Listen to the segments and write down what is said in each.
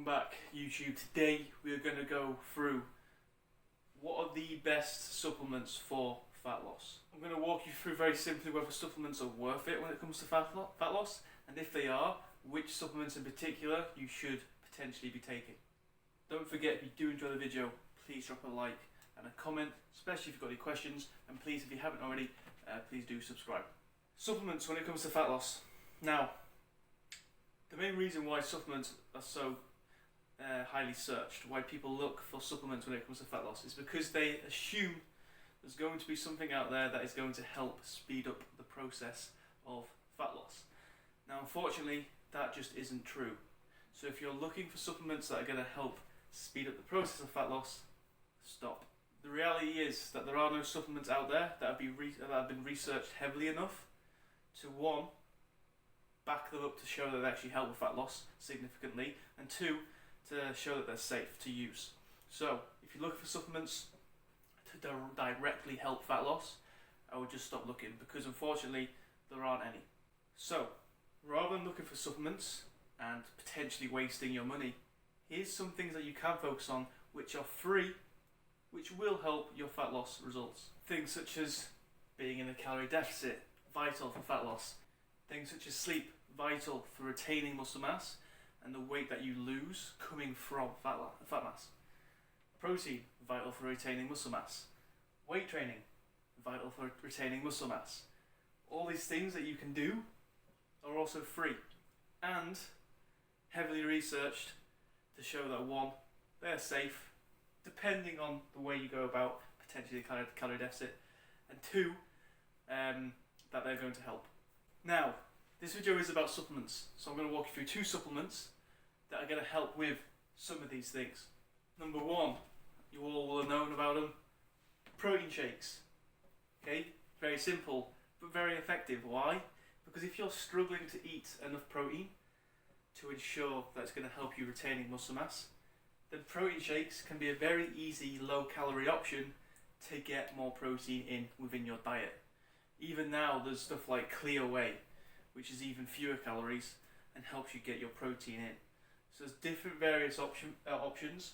Welcome back, YouTube. Today we are going to go through what are the best supplements for fat loss. I'm going to walk you through very simply whether supplements are worth it when it comes to fat loss, and if they are, which supplements in particular you should potentially be taking. Don't forget, if you do enjoy the video, please drop a like and a comment, especially if you've got any questions, and please, if you haven't already, please do subscribe. Supplements when it comes to fat loss. Now, the main reason why supplements are so highly searched, why people look for supplements when it comes to fat loss, is because they assume there's going to be something out there that is going to help speed up the process of fat loss. Now, unfortunately, that just isn't true. So if you're looking for supplements that are going to help speed up the process of fat loss, stop. The reality is that there are no supplements out there that have been researched heavily enough to, one, back them up to show that they actually help with fat loss significantly, and two, to show that they're safe to use. So if you're looking for supplements to directly help fat loss, I would just stop looking, because unfortunately there aren't any. So rather than looking for supplements and potentially wasting your money, here's some things that you can focus on which are free, which will help your fat loss results. Things such as being in a calorie deficit, vital for fat loss. Things such as sleep, vital for retaining muscle mass and the weight that you lose coming from fat mass. Protein, vital for retaining muscle mass. Weight training, vital for retaining muscle mass. All these things that you can do are also free and heavily researched to show that, one, they're safe depending on the way you go about potentially calorie deficit, and two, that they're going to help. Now, this video is about supplements, so I'm going to walk you through two supplements that are going to help with some of these things. Number one, you all will have known about them, protein shakes. Okay, very simple, but very effective. Why? Because if you're struggling to eat enough protein to ensure that it's going to help you retaining muscle mass, then protein shakes can be a very easy, low-calorie option to get more protein in within your diet. Even now, there's stuff like Clear Whey, which is even fewer calories and helps you get your protein in. So there's different various options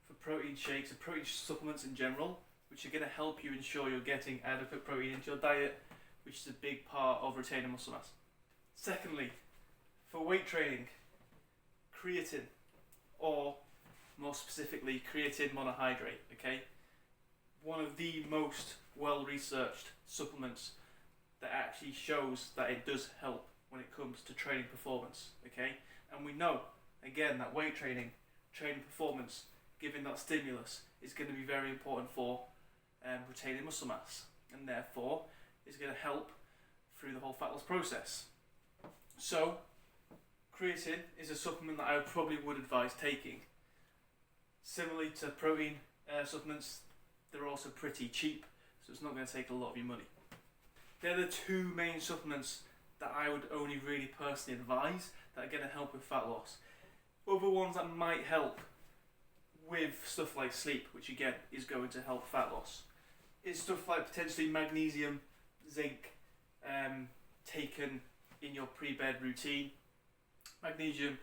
for protein shakes and protein supplements in general, which are going to help you ensure you're getting adequate protein into your diet, which is a big part of retaining muscle mass. Secondly, for weight training, creatine, or more specifically, creatine monohydrate. Okay, one of the most well-researched supplements that actually shows that it does help when it comes to training performance. Okay, and we know again that weight training performance, giving that stimulus, is going to be very important for retaining muscle mass, and therefore is going to help through the whole fat loss process. So creatine is a supplement that I probably would advise taking. Similarly to protein supplements, they're also pretty cheap, so it's not going to take a lot of your money. They're the two main supplements that I would only really personally advise that are going to help with fat loss. Other ones that might help with stuff like sleep, which again is going to help fat loss, is stuff like potentially magnesium, zinc, taken in your pre-bed routine. Magnesium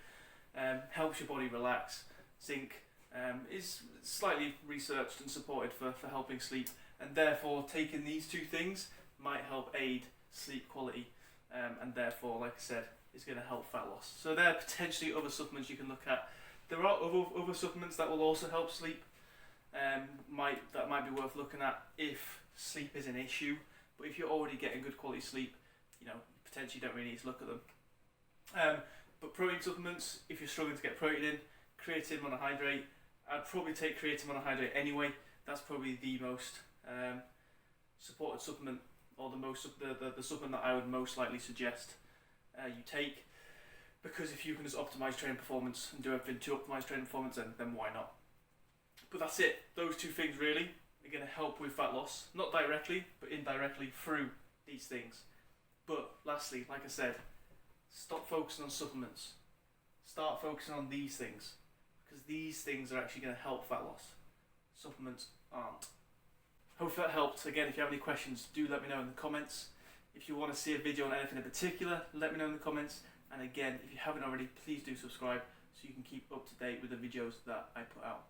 helps your body relax. Zinc is slightly researched and supported for helping sleep, and therefore taking these two things might help aid sleep quality, and therefore, like I said, is going to help fat loss. So there are potentially other supplements you can look at. There are other supplements that will also help sleep, that might be worth looking at if sleep is an issue. But if you're already getting good quality sleep, potentially don't really need to look at them. But protein supplements, if you're struggling to get protein in, creatine monohydrate, I'd probably take creatine monohydrate anyway. That's probably the most supported supplement, or the supplement that I would most likely suggest you take, because if you can just optimize training performance and do everything to optimize training performance, then why not? But that's it. Those two things really are going to help with fat loss, not directly, but indirectly through these things. But lastly, like I said, stop focusing on supplements. Start focusing on these things, because these things are actually going to help fat loss. Supplements aren't. Hope that helped. Again, if you have any questions, do let me know in the comments. If you want to see a video on anything in particular, let me know in the comments. And again, if you haven't already, please do subscribe so you can keep up to date with the videos that I put out.